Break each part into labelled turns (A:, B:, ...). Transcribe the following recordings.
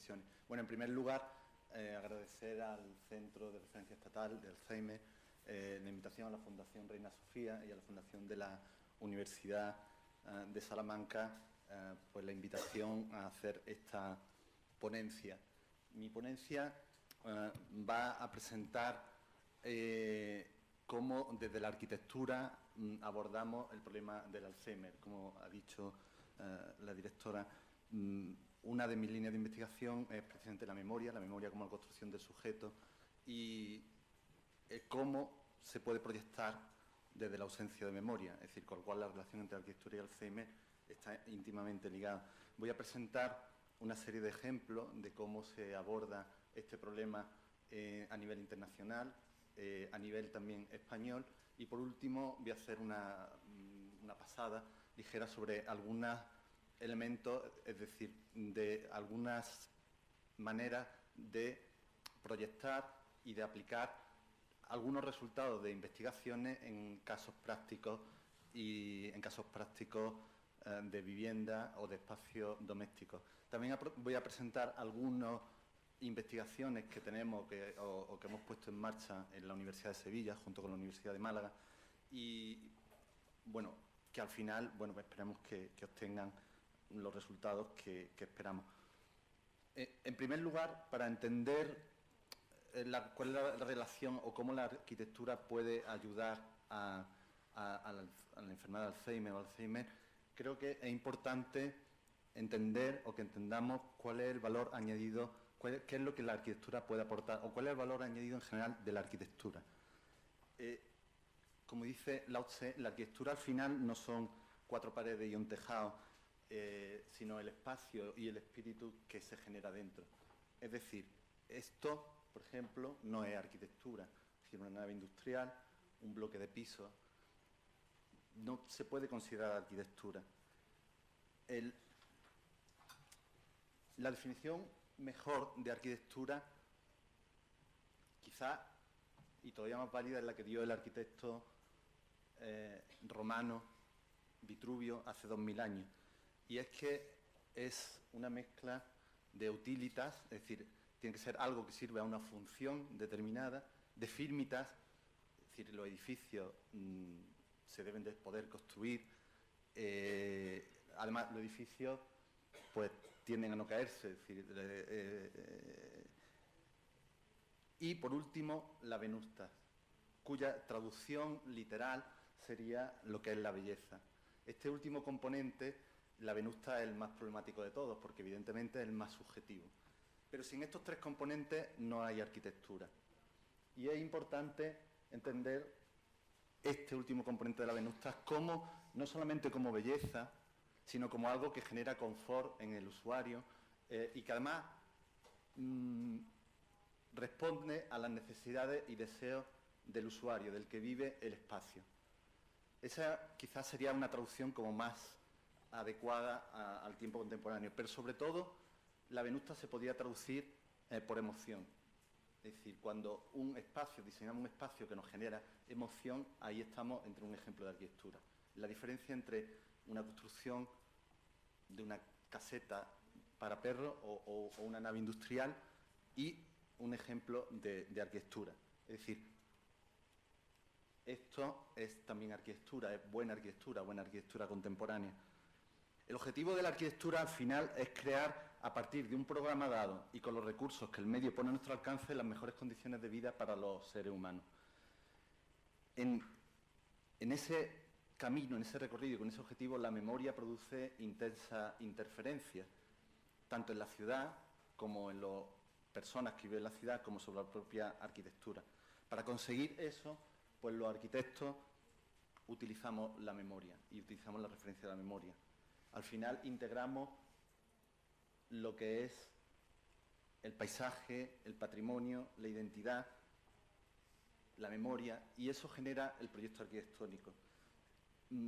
A: reflexiones. Bueno, en primer lugar, agradecer al Centro de Referencia Estatal de Alzheimer la invitación a la Fundación Reina Sofía y a la Fundación de la Universidad de Salamanca, pues la invitación a hacer esta ponencia. Mi ponencia va a presentar cómo desde la arquitectura abordamos el problema del Alzheimer. Como ha dicho la directora, una de mis líneas de investigación es precisamente la memoria como la construcción del sujeto y cómo se puede proyectar desde la ausencia de memoria, es decir, con lo cual la relación entre arquitectura y Alzheimer está íntimamente ligada. Voy a presentar una serie de ejemplos de cómo se aborda este problema a nivel internacional, a nivel también español, y por último voy a hacer una pasada ligera sobre algunos elementos, es decir, de algunas maneras de proyectar y de aplicar algunos resultados de investigaciones en casos prácticos de vivienda o de espacios domésticos. También voy a presentar algunas investigaciones que tenemos o que hemos puesto en marcha en la Universidad de Sevilla junto con la Universidad de Málaga y, bueno, que al final, bueno, pues esperemos que obtengan los resultados que esperamos. En primer lugar, para entender cuál es la relación o cómo la arquitectura puede ayudar a la enfermedad de Alzheimer o Alzheimer, creo que es importante entender o que entendamos cuál es el valor añadido, qué es lo que la arquitectura puede aportar o cuál es el valor añadido en general de la arquitectura. Como dice Lao Tse, la arquitectura al final no son 4 paredes y un tejado, sino el espacio y el espíritu que se genera dentro. Es decir, esto, por ejemplo, no es arquitectura, es decir, una nave industrial, un bloque de pisos, no se puede considerar arquitectura. La definición mejor de arquitectura, quizá, y todavía más válida, es la que dio el arquitecto romano Vitruvio hace 2000 años, y es que es una mezcla de utilitas, es decir, tiene que ser algo que sirve a una función determinada, de firmitas, es decir, los edificios se deben de poder construir, además los edificios pues tienden a no caerse, es decir, y por último la venusta, cuya traducción literal sería lo que es la belleza. Este último componente, la venusta, es el más problemático de todos, porque evidentemente es el más subjetivo. Pero sin estos 3 componentes no hay arquitectura. Y es importante entender este último componente de la venusta como, no solamente como belleza, sino como algo que genera confort en el usuario y que además responde a las necesidades y deseos del usuario, del que vive el espacio. Esa quizás sería una traducción como más adecuada al tiempo contemporáneo, pero sobre todo la venusta se podría traducir por emoción. Es decir, cuando diseñamos un espacio que nos genera emoción, ahí estamos entre un ejemplo de arquitectura. La diferencia entre una construcción de una caseta para perros o una nave industrial y un ejemplo de arquitectura. Es decir, esto es también arquitectura, es buena arquitectura contemporánea. El objetivo de la arquitectura al final es crear, a partir de un programa dado y con los recursos que el medio pone a nuestro alcance, las mejores condiciones de vida para los seres humanos. En ese camino, en ese recorrido y con ese objetivo, la memoria produce intensas interferencias, tanto en la ciudad como en las personas que viven en la ciudad, como sobre la propia arquitectura. Para conseguir eso, pues los arquitectos utilizamos la memoria y utilizamos la referencia de la memoria. Al final integramos lo que es el paisaje, el patrimonio, la identidad, la memoria, y eso genera el proyecto arquitectónico.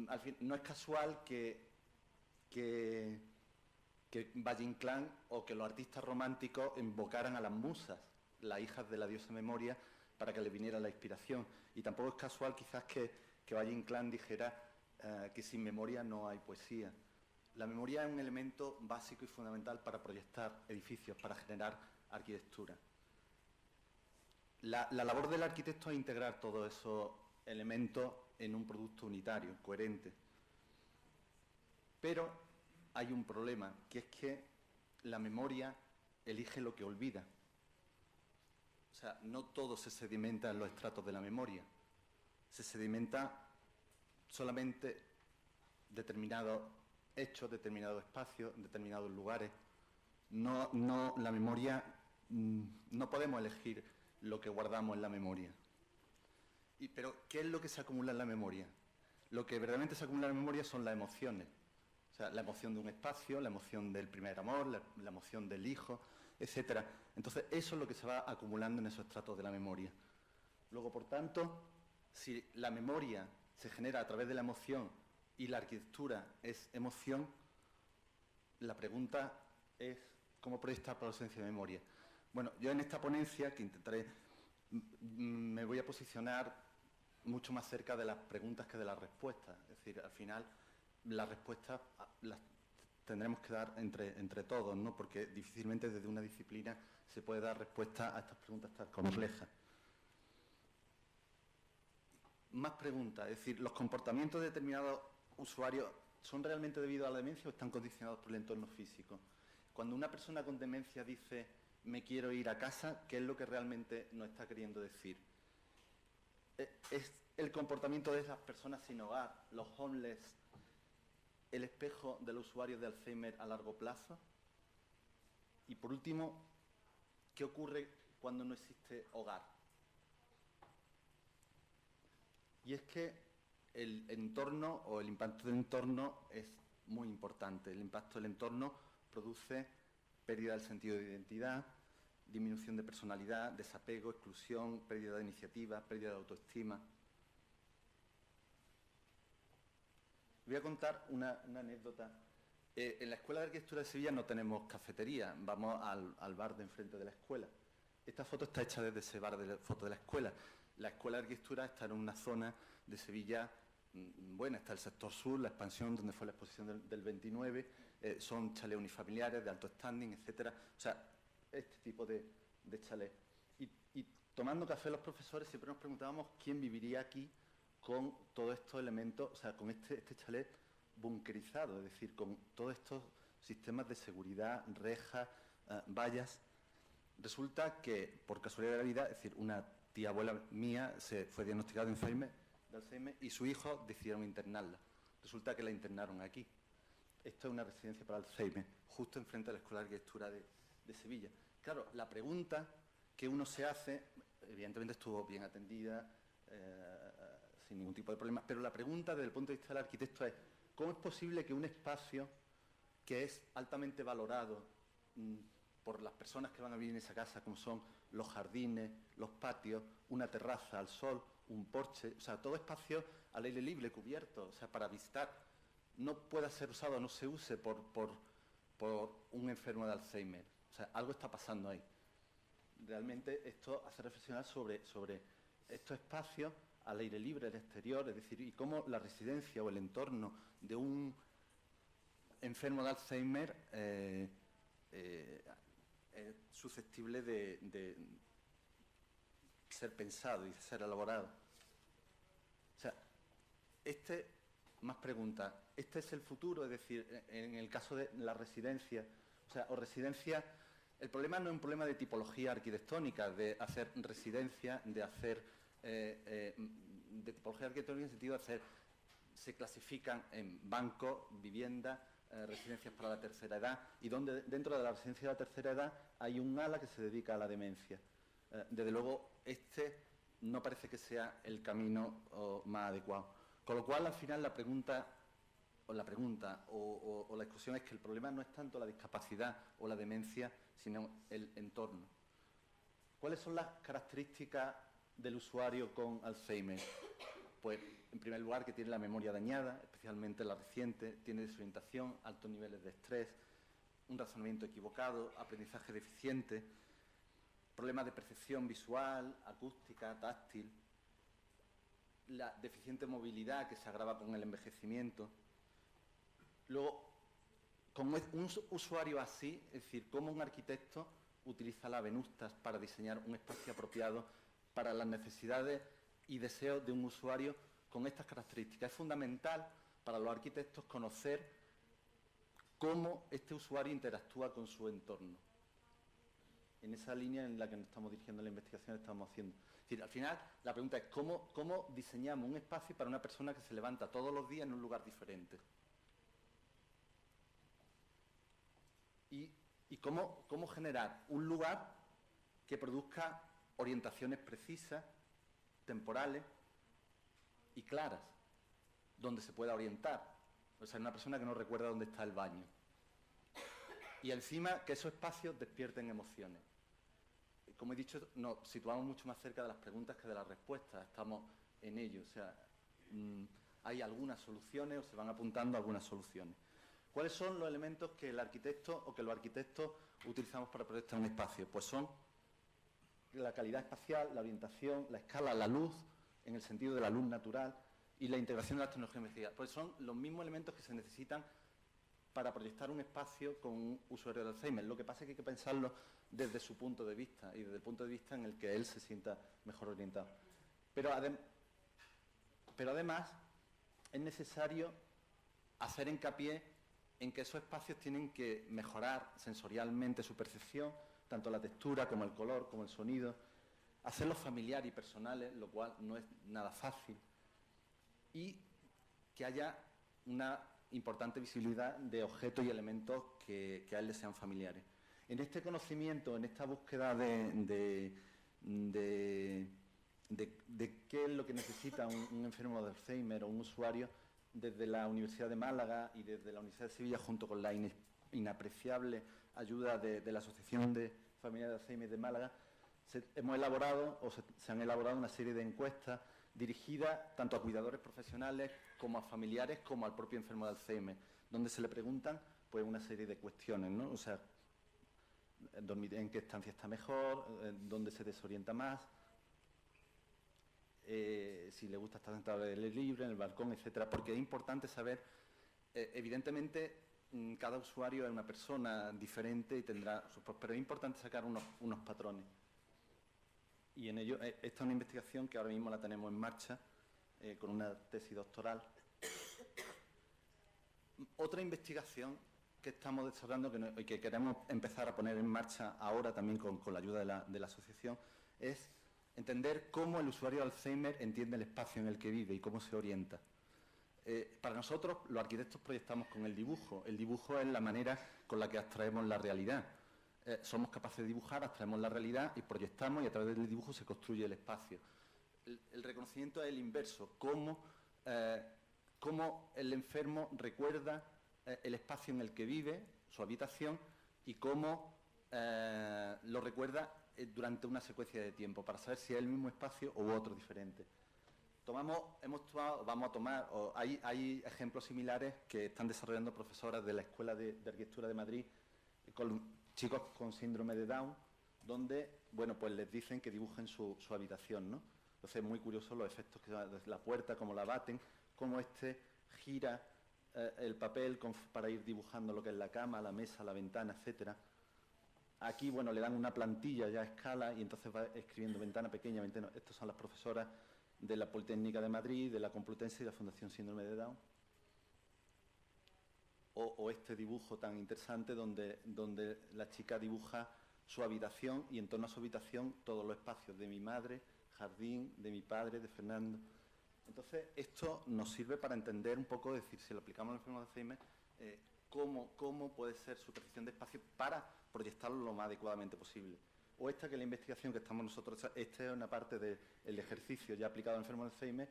A: Al fin, no es casual que Valle Inclán o que los artistas románticos invocaran a las musas, las hijas de la diosa memoria, para que le viniera la inspiración. Y tampoco es casual quizás que Valle Inclán dijera que sin memoria no hay poesía. La memoria es un elemento básico y fundamental para proyectar edificios, para generar arquitectura. La labor del arquitecto es integrar todos esos elementos en un producto unitario, coherente. Pero hay un problema, que es que la memoria elige lo que olvida. O sea, no todo se sedimenta en los estratos de la memoria. Se sedimenta solamente determinados hechos, determinados espacios, determinados lugares. La memoria, no podemos elegir lo que guardamos en la memoria. Pero, ¿qué es lo que se acumula en la memoria? Lo que verdaderamente se acumula en la memoria son las emociones. O sea, la emoción de un espacio, la emoción del primer amor, la emoción del hijo, etcétera. Entonces, eso es lo que se va acumulando en esos estratos de la memoria. Luego, por tanto, si la memoria se genera a través de la emoción y la arquitectura es emoción, la pregunta es ¿cómo proyectar para la ausencia de memoria? Bueno, yo en esta ponencia, que intentaré, me voy a posicionar mucho más cerca de las preguntas que de las respuestas. Es decir, al final, las respuestas las tendremos que dar entre todos, ¿no? Porque difícilmente desde una disciplina se puede dar respuesta a estas preguntas tan complejas. Más preguntas, es decir, ¿los comportamientos de determinados usuarios son realmente debidos a la demencia o están condicionados por el entorno físico? Cuando una persona con demencia dice me quiero ir a casa, ¿qué es lo que realmente nos está queriendo decir? ¿Es el comportamiento de esas personas sin hogar, los homeless, el espejo de los usuarios de Alzheimer a largo plazo? Y por último, ¿qué ocurre cuando no existe hogar? Y es que el entorno o el impacto del entorno es muy importante. El impacto del entorno produce pérdida del sentido de identidad, disminución de personalidad, desapego, exclusión, pérdida de iniciativa, pérdida de autoestima. Voy a contar una anécdota. En la Escuela de Arquitectura de Sevilla no tenemos cafetería, vamos al bar de enfrente de la escuela. Esta foto está hecha desde ese bar de foto de la escuela. La Escuela de Arquitectura está en una zona de Sevilla buena, está el sector sur, la expansión donde fue la exposición del 29, son chalés unifamiliares de alto standing, etcétera. O sea, este tipo de chalés. Y tomando café los profesores siempre nos preguntábamos quién viviría aquí con todos estos elementos, o sea, con este chalet bunkerizado, es decir, con todos estos sistemas de seguridad, rejas, vallas. Resulta que, por casualidad de la vida, es decir, una tía abuela mía se fue diagnosticada de Alzheimer y su hijo decidieron internarla. Resulta que la internaron aquí. Esto es una residencia para Alzheimer, justo enfrente de la Escuela de Arquitectura de Sevilla. Claro, la pregunta que uno se hace, evidentemente estuvo bien atendida, sin ningún tipo de problema, pero la pregunta desde el punto de vista del arquitecto es ¿cómo es posible que un espacio que es altamente valorado por las personas que van a vivir en esa casa, como son los jardines, los patios, una terraza al sol, un porche, o sea, todo espacio al aire libre, cubierto, o sea, para visitar, no pueda ser usado, no se use por un enfermo de Alzheimer? O sea, algo está pasando ahí. Realmente esto hace reflexionar sobre estos espacios al aire libre, al exterior, es decir, y cómo la residencia o el entorno de un enfermo de Alzheimer es susceptible de ser pensado y de ser elaborado. O sea, más preguntas, ¿este es el futuro? Es decir, en el caso de la residencia, o residencia, el problema no es un problema de tipología arquitectónica, de hacer residencia, de hacer de tipología arquitectónica en el sentido de se clasifican en bancos, viviendas, residencias para la tercera edad, y donde dentro de la residencia de la tercera edad hay un ala que se dedica a la demencia. Desde luego, no parece que sea el camino más adecuado. Con lo cual, al final, la pregunta o la discusión es que el problema no es tanto la discapacidad o la demencia, sino el entorno. ¿Cuáles son las características del usuario con Alzheimer? Pues, en primer lugar, que tiene la memoria dañada, especialmente la reciente, tiene desorientación, altos niveles de estrés, un razonamiento equivocado, aprendizaje deficiente, problemas de percepción visual, acústica, táctil, la deficiente movilidad que se agrava con el envejecimiento. Luego, Con un usuario así, es decir, cómo un arquitecto utiliza la Venustas para diseñar un espacio apropiado para las necesidades y deseos de un usuario con estas características. Es fundamental para los arquitectos conocer cómo este usuario interactúa con su entorno. En esa línea en la que nos estamos dirigiendo la investigación estamos haciendo. Es decir, al final, la pregunta es cómo diseñamos un espacio para una persona que se levanta todos los días en un lugar diferente. Y cómo generar un lugar que produzca orientaciones precisas, temporales y claras, donde se pueda orientar. O sea, una persona que no recuerda dónde está el baño. Y encima que esos espacios despierten emociones. Como he dicho, nos situamos mucho más cerca de las preguntas que de las respuestas. Estamos en ello. O sea, hay algunas soluciones o se van apuntando algunas soluciones. ¿Cuáles son los elementos que el arquitecto o que los arquitectos utilizamos para proyectar un espacio? Pues son la calidad espacial, la orientación, la escala, la luz, en el sentido de la luz natural, y la integración de las tecnologías investigadas. Pues son los mismos elementos que se necesitan para proyectar un espacio con un usuario de Alzheimer. Lo que pasa es que hay que pensarlo desde su punto de vista y desde el punto de vista en el que él se sienta mejor orientado. Pero además es necesario hacer hincapié en que esos espacios tienen que mejorar sensorialmente su percepción, tanto la textura como el color, como el sonido, hacerlos familiares y personales, lo cual no es nada fácil, y que haya una importante visibilidad de objetos y elementos que a él le sean familiares. En este conocimiento, en esta búsqueda de qué es lo que necesita un enfermo de Alzheimer o un usuario, desde la Universidad de Málaga y desde la Universidad de Sevilla, junto con la inapreciable ayuda de la Asociación de Familiares de Alzheimer de Málaga, se han elaborado una serie de encuestas dirigidas tanto a cuidadores profesionales como a familiares como al propio enfermo de Alzheimer, donde se le preguntan pues una serie de cuestiones, ¿no? O sea, en qué estancia está mejor, dónde se desorienta más, si le gusta estar sentado al aire libre, en el balcón, etcétera, porque es importante saber, evidentemente, cada usuario es una persona diferente y tendrá pero es importante sacar unos patrones. Y en ello, esta es una investigación que ahora mismo la tenemos en marcha, con una tesis doctoral. Otra investigación que estamos desarrollando y que queremos empezar a poner en marcha ahora también con la ayuda de la asociación es entender cómo el usuario de Alzheimer entiende el espacio en el que vive y cómo se orienta. Para nosotros, los arquitectos proyectamos con el dibujo. El dibujo es la manera con la que abstraemos la realidad. Somos capaces de dibujar, abstraemos la realidad y proyectamos, y a través del dibujo se construye el espacio. El reconocimiento es el inverso, cómo el enfermo recuerda el espacio en el que vive, su habitación, y cómo lo recuerda durante una secuencia de tiempo, para saber si es el mismo espacio u otro diferente. Hay ejemplos similares que están desarrollando profesoras de la Escuela de Arquitectura de Madrid con chicos con síndrome de Down, donde, bueno, pues les dicen que dibujen su habitación, ¿no? Entonces es muy curioso los efectos que da desde la puerta, cómo la baten, cómo gira el papel para ir dibujando lo que es la cama, la mesa, la ventana, etcétera. Aquí, bueno, le dan una plantilla ya a escala y entonces va escribiendo ventana pequeña, ventana. Estas son las profesoras de la Politécnica de Madrid, de la Complutense y de la Fundación Síndrome de Down. O este dibujo tan interesante donde la chica dibuja su habitación y en torno a su habitación todos los espacios de mi madre, jardín, de mi padre, de Fernando. Entonces, esto nos sirve para entender un poco, decir, si lo aplicamos al enfermo de Alzheimer, cómo puede ser su percepción de espacio para proyectarlo lo más adecuadamente posible. O esta que es la investigación que estamos nosotros, esta es una parte del ejercicio ya aplicado al enfermo de Alzheimer,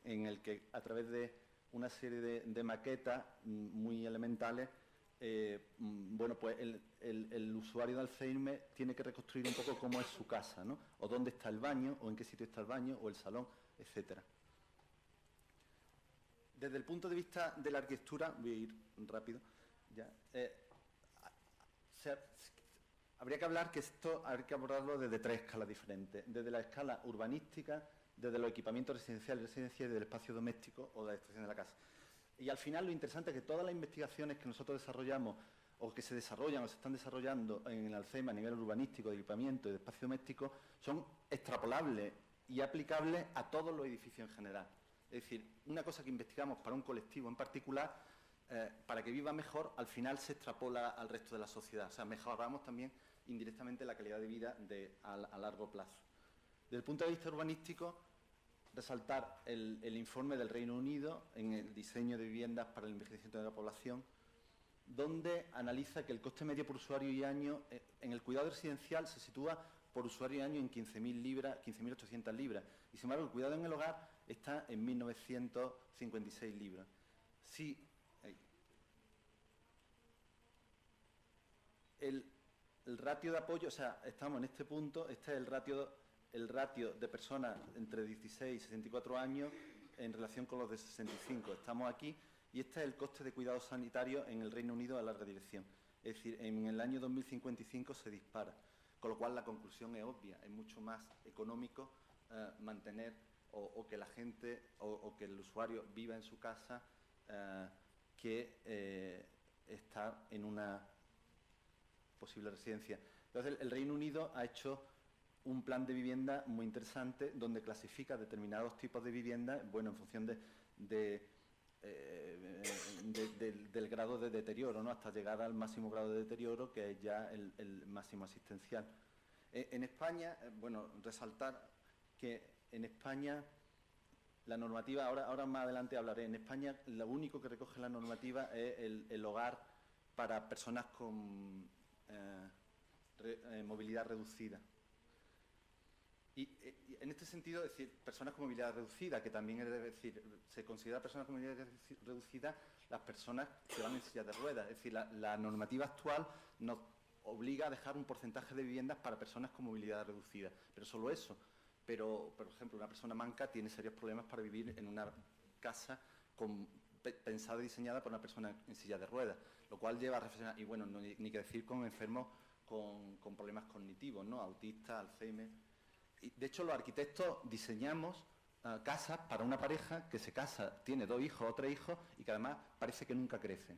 A: en el que a través de una serie de maquetas muy elementales, bueno, pues el usuario de Alzheimer tiene que reconstruir un poco cómo es su casa, ¿no? O dónde está el baño, o en qué sitio está el baño, o el salón, etcétera. Desde el punto de vista de la arquitectura, voy a ir rápido, ya, habría que hablar que esto hay que abordarlo desde 3 escalas diferentes. Desde la escala urbanística, desde los equipamientos residenciales y del espacio doméstico o de la extracción de la casa. Y al final lo interesante es que todas las investigaciones que nosotros desarrollamos o que se desarrollan o se están desarrollando en el Alzheimer a nivel urbanístico, de equipamiento y de espacio doméstico, son extrapolables y aplicables a todos los edificios en general. Es decir, una cosa que investigamos para un colectivo en particular, para que viva mejor, al final se extrapola al resto de la sociedad. O sea, mejoramos también indirectamente la calidad de vida a largo plazo. Desde el punto de vista urbanístico, resaltar el informe del Reino Unido en el diseño de viviendas para el envejecimiento de la población, donde analiza que el coste medio por usuario y año en el cuidado residencial se sitúa por usuario y año en 15.000 libras, 15.800 libras. Y sin embargo, el cuidado en el hogar está en 1.956 libras. Sí, el ratio de apoyo, o sea, estamos en este punto, este es el ratio de personas entre 16 y 64 años en relación con los de 65. Estamos aquí y este es el coste de cuidados sanitarios en el Reino Unido a larga dirección. Es decir, en el año 2055 se dispara, con lo cual la conclusión es obvia, es mucho más económico mantener o que la gente o que el usuario viva en su casa que estar en una posible residencia. Entonces, el Reino Unido ha hecho un plan de vivienda muy interesante donde clasifica determinados tipos de vivienda, bueno, en función del grado de deterioro, ¿no?, hasta llegar al máximo grado de deterioro, que es ya el máximo asistencial. En España, bueno, resaltar que en España la normativa, ahora más adelante hablaré, en España lo único que recoge la normativa es el hogar para personas con movilidad reducida. Y en este sentido, es decir, personas con movilidad reducida, que también es decir, se considera personas con movilidad reducida las personas que van en silla de ruedas. Es decir, la normativa actual nos obliga a dejar un porcentaje de viviendas para personas con movilidad reducida, pero solo eso. Pero, por ejemplo, una persona manca tiene serios problemas para vivir en una casa pensada y diseñada por una persona en silla de ruedas, lo cual lleva a reflexionar, y bueno, ni que decir con enfermos con problemas cognitivos, ¿no?, autistas, Alzheimer. Y, de hecho, los arquitectos diseñamos casas para una pareja que se casa, tiene 2 hijos o 3 hijos y que además parece que nunca crecen.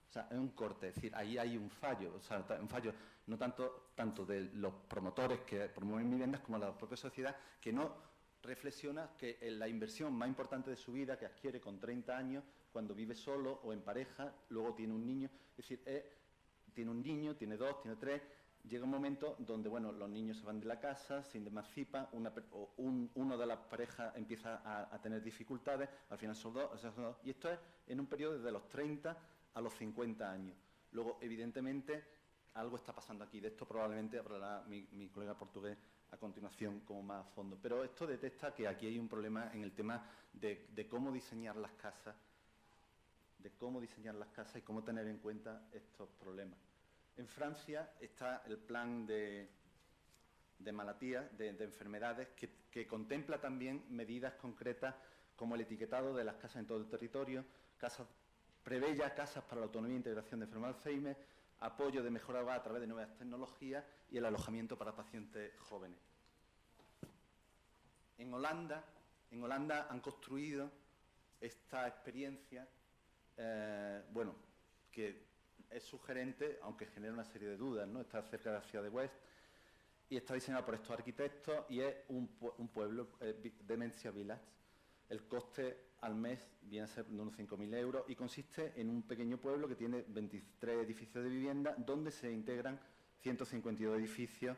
A: O sea, es un corte, es decir, ahí hay un fallo, o sea, un fallo no tanto de los promotores que promueven viviendas como de la propia sociedad, que no reflexiona que la inversión más importante de su vida, que adquiere con 30 años, cuando vive solo o en pareja, luego tiene un niño, es decir, tiene un niño, tiene 2, tiene 3, llega un momento donde, bueno, los niños se van de la casa, se emancipan, uno de las parejas empieza a tener dificultades, al final son dos, y esto es en un periodo desde los 30 a los 50 años. Luego, evidentemente, algo está pasando aquí. De esto probablemente hablará mi colega portugués a continuación como más a fondo. Pero esto detecta que aquí hay un problema en el tema de cómo diseñar las casas, y cómo tener en cuenta estos problemas. En Francia está el plan de malaltías, de enfermedades, que contempla también medidas concretas como el etiquetado de las casas en todo el territorio, prevé ya casas para la autonomía e integración de enfermos de Alzheimer, apoyo de mejora hogar a través de nuevas tecnologías y el alojamiento para pacientes jóvenes. En Holanda han construido esta experiencia, bueno, que es sugerente, aunque genera una serie de dudas, ¿no? Está cerca de la ciudad de West y está diseñada por estos arquitectos y es un pueblo, Dementia Village. El coste al mes viene a ser de unos 5.000 euros y consiste en un pequeño pueblo que tiene 23 edificios de vivienda donde se integran 152 edificios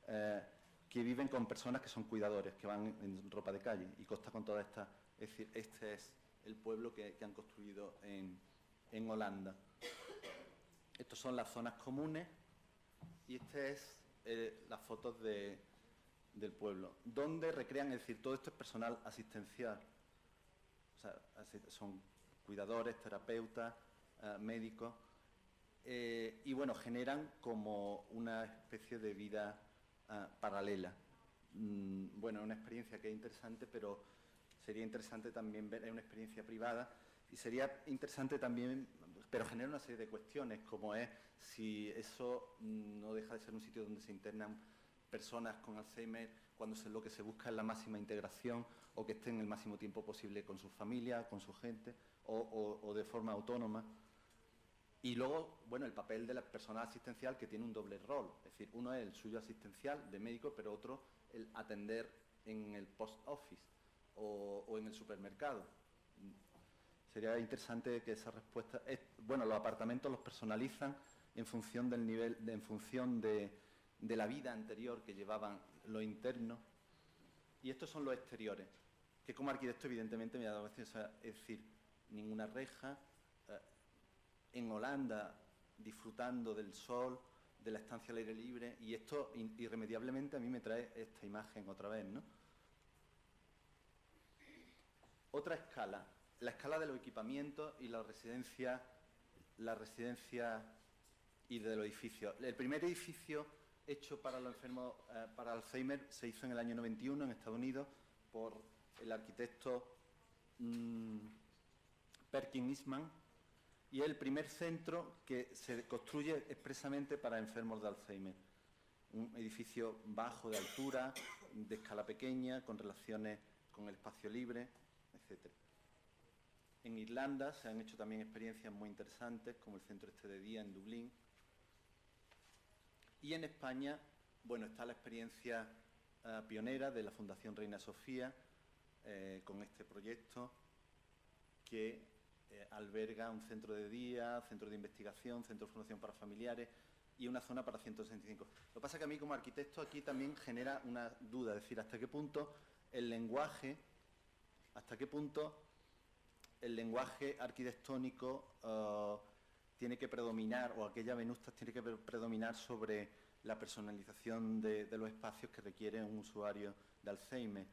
A: que viven con personas que son cuidadores, que van en ropa de calle y consta con toda esta... Es decir, este es el pueblo que han construido en Holanda. Estas son las zonas comunes y este es las fotos del pueblo, donde recrean, es decir, todo esto es personal asistencial. O sea, son cuidadores, terapeutas, médicos, y bueno, generan como una especie de vida paralela. Bueno, es una experiencia que es interesante, pero sería interesante también ver, es una experiencia privada, y sería interesante también, pero genera una serie de cuestiones, como es si eso no deja de ser un sitio donde se internan personas con Alzheimer, lo que se busca es la máxima integración o que estén el máximo tiempo posible con su familia, con su gente o de forma autónoma. Y luego, bueno, el papel de la personal asistencial, que tiene un doble rol. Es decir, uno es el suyo asistencial de médico, pero otro el atender en el post office o en el supermercado. Sería interesante que esa respuesta... Bueno, los apartamentos los personalizan en función del nivel, en función de la vida anterior que llevaban los internos. Y estos son los exteriores, que como arquitecto evidentemente me ha dado veces, es decir, ninguna reja, en Holanda disfrutando del sol, de la estancia al aire libre, y esto irremediablemente a mí me trae esta imagen otra vez, ¿no? Otra escala, la escala de los equipamientos y la residencia y de los edificios. El primer edificio hecho para los enfermos para Alzheimer se hizo en el año 91 en Estados Unidos por el arquitecto Perkins Eastman, y es el primer centro que se construye expresamente para enfermos de Alzheimer. Un edificio bajo de altura, de escala pequeña, con relaciones con el espacio libre, etc. En Irlanda se han hecho también experiencias muy interesantes, como el centro este de día en Dublín. Y en España, bueno, está la experiencia pionera de la Fundación Reina Sofía, con este proyecto que alberga un centro de día, centro de investigación, centro de formación para familiares y una zona para 165. Lo que pasa es que a mí como arquitecto aquí también genera una duda, es decir, hasta qué punto el lenguaje arquitectónico tiene que predominar, o aquella venusta tiene que predominar sobre la personalización de los espacios que requiere un usuario de Alzheimer.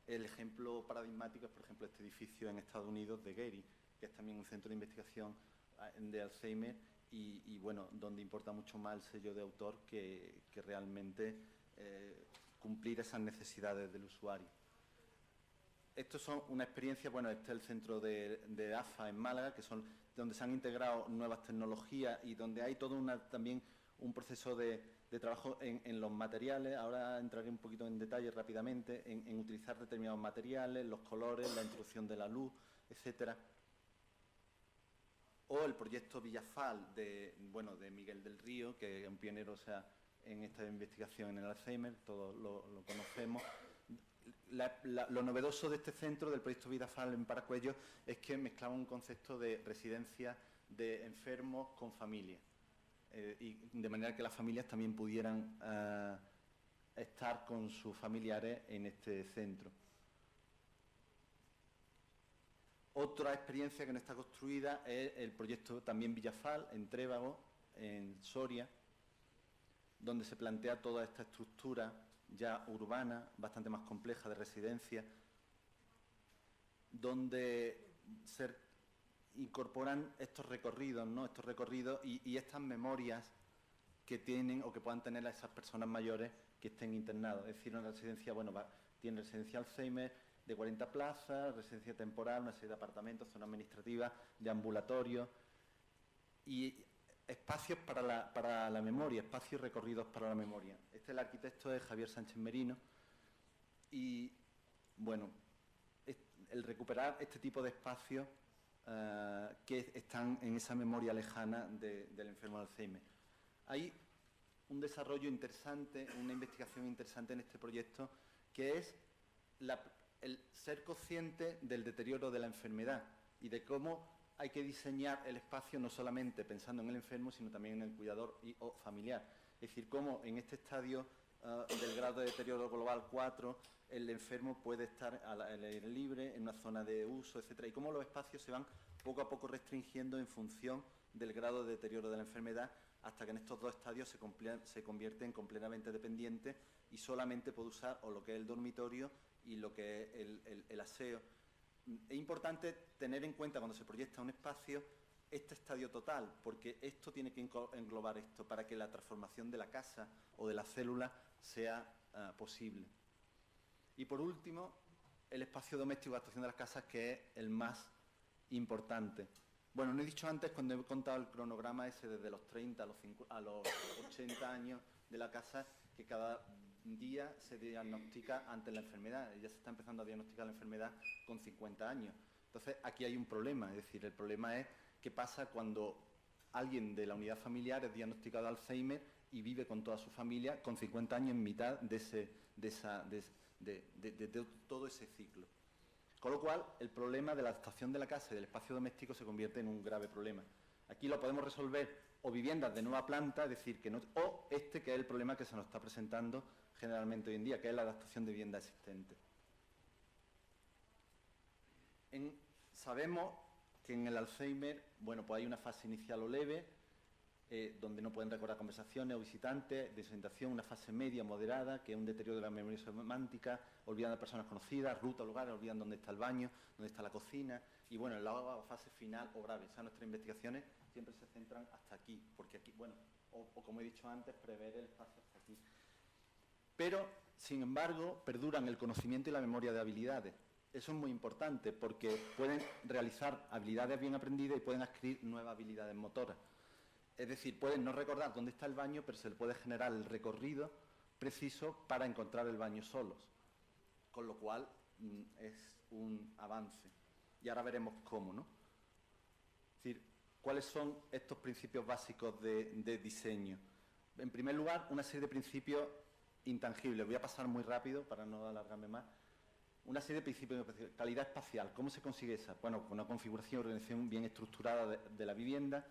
A: El ejemplo paradigmático es, por ejemplo, este edificio en Estados Unidos de Getty, que es también un centro de investigación de Alzheimer y bueno, donde importa mucho más el sello de autor que realmente cumplir esas necesidades del usuario. Estos son una experiencia, bueno, este es el centro de AFA en Málaga, que son donde se han integrado nuevas tecnologías y donde hay todo también un proceso de trabajo en los materiales. Ahora entraré un poquito en detalle rápidamente, en utilizar determinados materiales, los colores, la introducción de la luz, etcétera. O el proyecto Villafal de Miguel del Río, que es un pionero, en esta investigación en el Alzheimer, todos lo conocemos. Lo novedoso de este centro, del proyecto Villafal en Paracuellos, es que mezclaba un concepto de residencia de enfermos con familia, y de manera que las familias también pudieran estar con sus familiares en este centro. Otra experiencia que no está construida es el proyecto también Villafal, en Trébago, en Soria, donde se plantea toda esta estructura ya urbana, bastante más compleja, de residencia, donde se incorporan estos recorridos, ¿no? Estos recorridos y estas memorias que tienen o que puedan tener a esas personas mayores que estén internados. Es decir, una residencia, tiene residencia Alzheimer de 40 plazas, residencia temporal, una serie de apartamentos, zona administrativa, de ambulatorios y espacios para la memoria, espacios recorridos para la memoria. El arquitecto es Javier Sánchez Merino y, bueno, el recuperar este tipo de espacios que están en esa memoria lejana del enfermo de Alzheimer. Hay un desarrollo interesante, una investigación interesante en este proyecto, que es el ser consciente del deterioro de la enfermedad y de cómo hay que diseñar el espacio no solamente pensando en el enfermo, sino también en el cuidador o familiar. Es decir, cómo en este estadio del grado de deterioro global 4, el enfermo puede estar al aire libre, en una zona de uso, etcétera, y cómo los espacios se van poco a poco restringiendo en función del grado de deterioro de la enfermedad, hasta que en estos dos estadios se convierten completamente dependientes y solamente puede usar o lo que es el dormitorio y lo que es el aseo. Es importante tener en cuenta cuando se proyecta un espacio este estadio total, porque esto tiene que englobar esto para que la transformación de la casa o de la célula sea posible. Y por último, el espacio doméstico de actuación de las casas, que es el más importante. Bueno, no he dicho antes, cuando he contado el cronograma ese desde los 30 a los 80 años, de la casa que cada día se diagnostica ante la enfermedad. Ya se está empezando a diagnosticar la enfermedad con 50 años. Entonces, aquí hay un problema, es decir, el problema es qué pasa cuando alguien de la unidad familiar es diagnosticado de Alzheimer y vive con toda su familia con 50 años en mitad de todo ese ciclo. Con lo cual, el problema de la adaptación de la casa y del espacio doméstico se convierte en un grave problema. Aquí lo podemos resolver o viviendas de nueva planta, es decir, que o que es el problema que se nos está presentando generalmente hoy en día, que es la adaptación de vivienda existente. Sabemos que en el Alzheimer, bueno, pues hay una fase inicial o leve, donde no pueden recordar conversaciones o visitantes, desorientación, una fase media moderada, que es un deterioro de la memoria semántica, olvidan a personas conocidas, rutas, lugares, olvidan dónde está el baño, dónde está la cocina, y bueno, en la fase final o grave. O sea, nuestras investigaciones siempre se centran hasta aquí, porque aquí, bueno, o como he dicho antes, prever el espacio hasta aquí. Pero, sin embargo, perduran el conocimiento y la memoria de habilidades. Eso es muy importante, porque pueden realizar habilidades bien aprendidas y pueden adquirir nuevas habilidades motoras. Es decir, pueden no recordar dónde está el baño, pero se le puede generar el recorrido preciso para encontrar el baño solos. Con lo cual, es un avance. Y ahora veremos cómo, ¿no? Es decir, ¿cuáles son estos principios básicos de diseño? En primer lugar, una serie de principios intangibles. Voy a pasar muy rápido para no alargarme más. Una serie de principios de calidad espacial. ¿Cómo se consigue esa? Bueno, con una configuración y organización bien estructurada de la vivienda.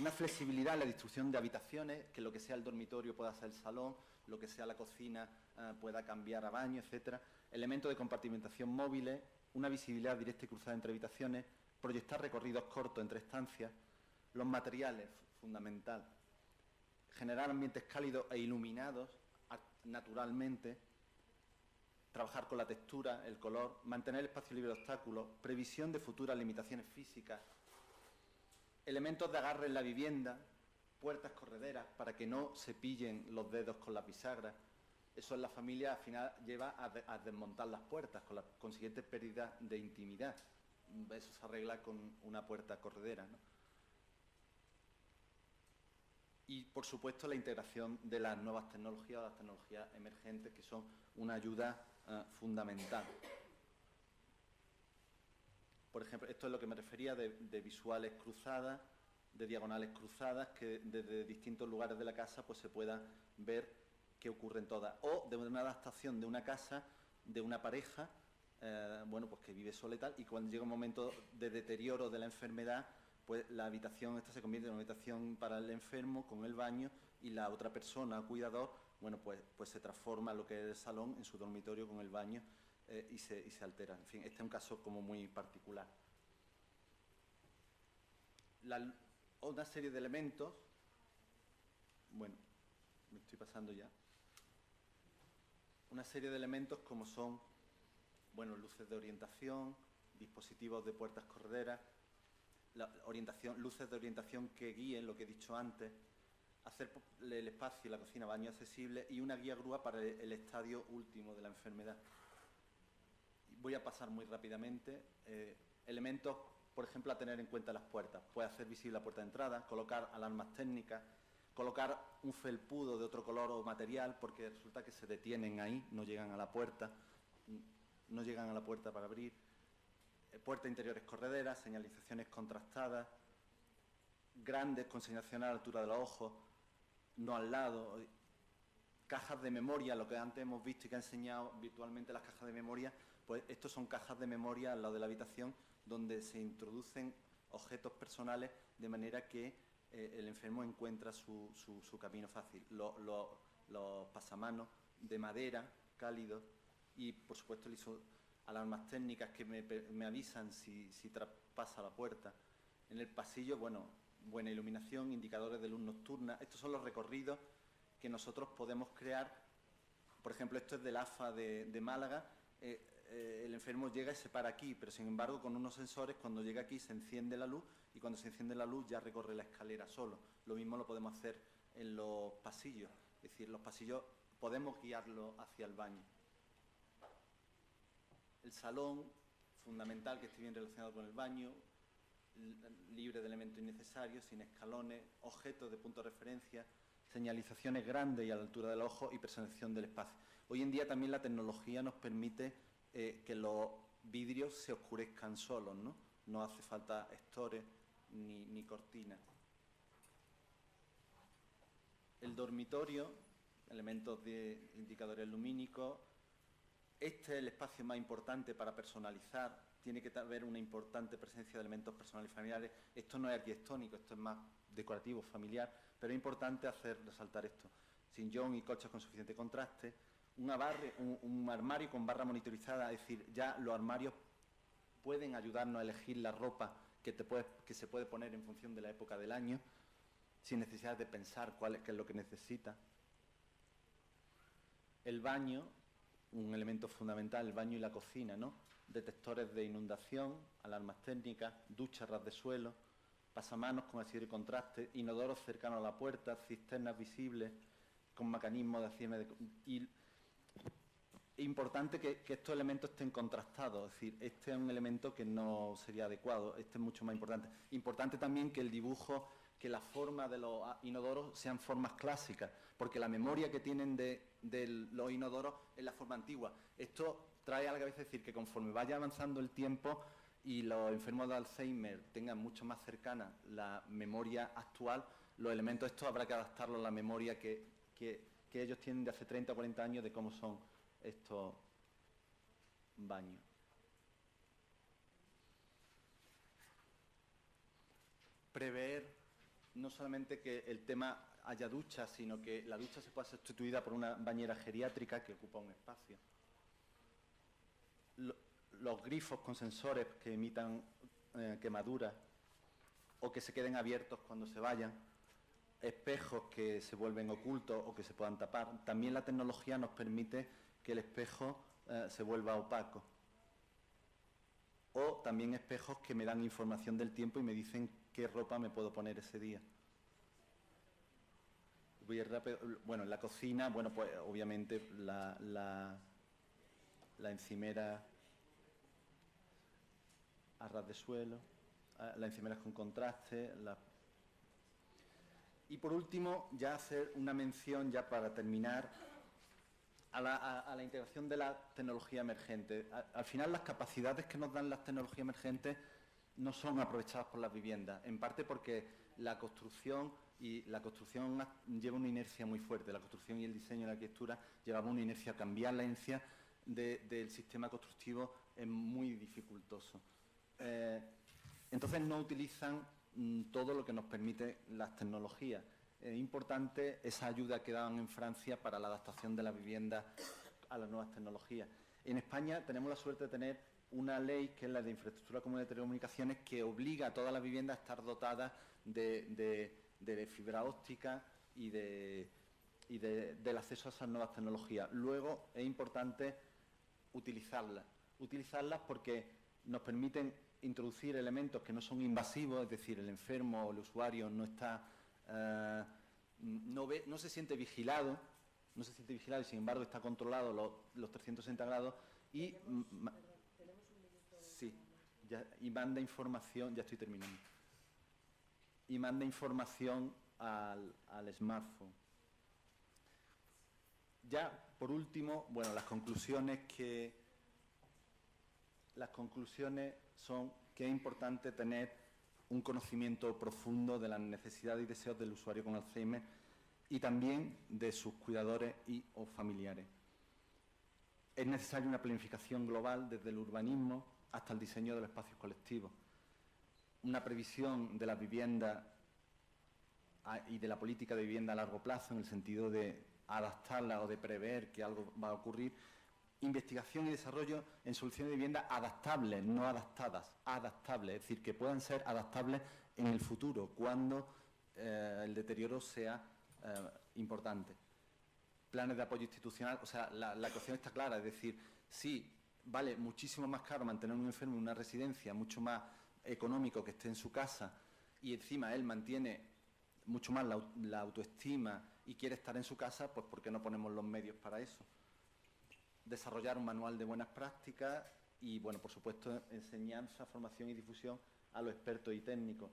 A: Una flexibilidad en la distribución de habitaciones, que lo que sea el dormitorio pueda ser el salón, lo que sea la cocina pueda cambiar a baño, etcétera. Elementos de compartimentación móviles, una visibilidad directa y cruzada entre habitaciones, proyectar recorridos cortos entre estancias, los materiales, fundamental. Generar ambientes cálidos e iluminados naturalmente, trabajar con la textura, el color, mantener el espacio libre de obstáculos, previsión de futuras limitaciones físicas, elementos de agarre en la vivienda, puertas correderas para que no se pillen los dedos con las bisagras. Eso en la familia al final lleva a desmontar las puertas, con la consiguiente pérdida de intimidad. Eso se arregla con una puerta corredera, ¿no? Y, por supuesto, la integración de las nuevas tecnologías, las tecnologías emergentes, que son una ayuda fundamental. Por ejemplo, esto es lo que me refería de visuales cruzadas, de diagonales cruzadas, que desde distintos lugares de la casa pues se pueda ver qué ocurre en todas. O de una adaptación de una casa, de una pareja, bueno, pues que vive sola y tal, y cuando llega un momento de deterioro de la enfermedad, pues la habitación esta se convierte en una habitación para el enfermo con el baño, y la otra persona, cuidador, bueno, pues se transforma lo que es el salón en su dormitorio con el baño, y se altera. En fin, este es un caso como muy particular. Una serie de elementos, bueno, me estoy pasando ya, una serie de elementos como son, bueno, luces de orientación, dispositivos de puertas correderas, luces de orientación que guíen lo que he dicho antes, hacer el espacio y la cocina baño accesible y una guía grúa para el estadio último de la enfermedad. Voy a pasar muy rápidamente. Elementos, por ejemplo, a tener en cuenta las puertas. Puede hacer visible la puerta de entrada, colocar alarmas técnicas, colocar un felpudo de otro color o material, porque resulta que se detienen ahí, no llegan a la puerta, para abrir. Puertas interiores correderas, señalizaciones contrastadas, grandes con señalización a la altura de los ojos, no al lado. Cajas de memoria, lo que antes hemos visto y que ha enseñado virtualmente las cajas de memoria, pues estos son cajas de memoria al lado de la habitación donde se introducen objetos personales de manera que el enfermo encuentra su camino fácil. Los pasamanos de madera, cálidos, y por supuesto alarmas técnicas que me avisan si traspasa la puerta. En el pasillo, bueno, buena iluminación, indicadores de luz nocturna. Estos son los recorridos que nosotros podemos crear. Por ejemplo, esto es del AFA de Málaga. El enfermo llega y se para aquí, pero sin embargo con unos sensores, cuando llega aquí se enciende la luz, y cuando se enciende la luz ya recorre la escalera solo. Lo mismo lo podemos hacer en los pasillos, es decir, los pasillos podemos guiarlo hacia el baño. El salón, fundamental que esté bien relacionado con el baño, libre de elementos innecesarios, sin escalones, objetos de punto de referencia, señalizaciones grandes y a la altura del ojo y personalización del espacio. Hoy en día también la tecnología nos permite que los vidrios se oscurezcan solos, ¿no? No hace falta estores ni cortinas. El dormitorio, elementos de indicadores lumínicos. Este es el espacio más importante para personalizar. Tiene que haber una importante presencia de elementos personales y familiares. Esto no es arquitectónico, esto es más decorativo, familiar, pero es importante hacer resaltar esto. Sillón y colchas con suficiente contraste. Un armario con barra monitorizada, es decir, ya los armarios pueden ayudarnos a elegir la ropa que se puede poner en función de la época del año, sin necesidad de pensar qué es lo que necesita. El baño, un elemento fundamental, el baño y la cocina, ¿no? Detectores de inundación, alarmas técnicas, duchas ras de suelo, pasamanos con asidero y contraste, inodoros cercanos a la puerta, cisternas visibles con mecanismos de cierre y es importante que estos elementos estén contrastados, es decir, este es un elemento que no sería adecuado, este es mucho más importante. Importante también que el dibujo, que la forma de los inodoros sean formas clásicas, porque la memoria que tienen de los inodoros es la forma antigua. Esto trae a la cabeza decir que conforme vaya avanzando el tiempo y los enfermos de Alzheimer tengan mucho más cercana la memoria actual, los elementos estos habrá que adaptarlos a la memoria que ellos tienen de hace 30 o 40 años de cómo son estos baños. Prever no solamente que el tema haya duchas, sino que la ducha se pueda ser sustituida por una bañera geriátrica que ocupa un espacio. Los grifos con sensores que emitan quemaduras o que se queden abiertos cuando se vayan, espejos que se vuelven ocultos o que se puedan tapar. También la tecnología nos permite que el espejo se vuelva opaco. O también espejos que me dan información del tiempo y me dicen qué ropa me puedo poner ese día. Voy a ir rápido. Bueno, en la cocina, bueno, pues obviamente la encimera a ras de suelo, las encimeras con contraste. Y por último, ya hacer una mención, ya para terminar, a la integración de la tecnología emergente. Al final, las capacidades que nos dan las tecnologías emergentes no son aprovechadas por las viviendas, en parte porque la construcción lleva una inercia muy fuerte. La construcción y el diseño y la arquitectura llevamos una inercia. Cambiar la inercia del sistema constructivo es muy dificultoso. Entonces no utilizan todo lo que nos permite las tecnologías. Es importante esa ayuda que daban en Francia para la adaptación de la vivienda a las nuevas tecnologías. En España tenemos la suerte de tener una ley, que es la de Infraestructura Común de Telecomunicaciones, que obliga a todas las viviendas a estar dotadas de fibra óptica y del acceso a esas nuevas tecnologías. Luego es importante utilizarlas porque nos permiten introducir elementos que no son invasivos, es decir, el enfermo o el usuario no está, no se siente vigilado, y sin embargo está controlado los 360 grados y sí, y manda información, ya estoy terminando, y manda información al smartphone. Ya, por último, bueno, las conclusiones son que es importante tener un conocimiento profundo de las necesidades y deseos del usuario con Alzheimer y también de sus cuidadores o familiares. Es necesaria una planificación global desde el urbanismo hasta el diseño de los espacios colectivos. Una previsión de la vivienda y de la política de vivienda a largo plazo, en el sentido de adaptarla o de prever que algo va a ocurrir. Investigación y desarrollo en soluciones de vivienda adaptables, no adaptadas, adaptables, es decir, que puedan ser adaptables en el futuro, cuando el deterioro sea importante. Planes de apoyo institucional, o sea, la ecuación está clara, es decir, sí, vale muchísimo más caro mantener a un enfermo en una residencia, mucho más económico que esté en su casa, y encima él mantiene mucho más la autoestima y quiere estar en su casa, pues ¿por qué no ponemos los medios para eso? Desarrollar un manual de buenas prácticas y, bueno, por supuesto, enseñanza, formación y difusión a los expertos y técnicos,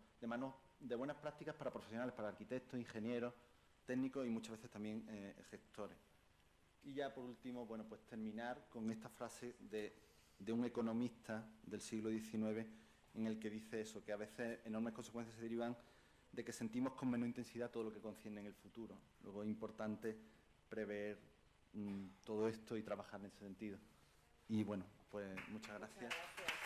A: de buenas prácticas para profesionales, para arquitectos, ingenieros, técnicos y muchas veces también gestores. Y ya por último, bueno, pues terminar con esta frase de un economista del siglo XIX en el que dice eso, que a veces enormes consecuencias se derivan de que sentimos con menor intensidad todo lo que concierne en el futuro. Luego es importante prever todo esto y trabajar en ese sentido. Y bueno, pues muchas gracias.
B: Muchas gracias.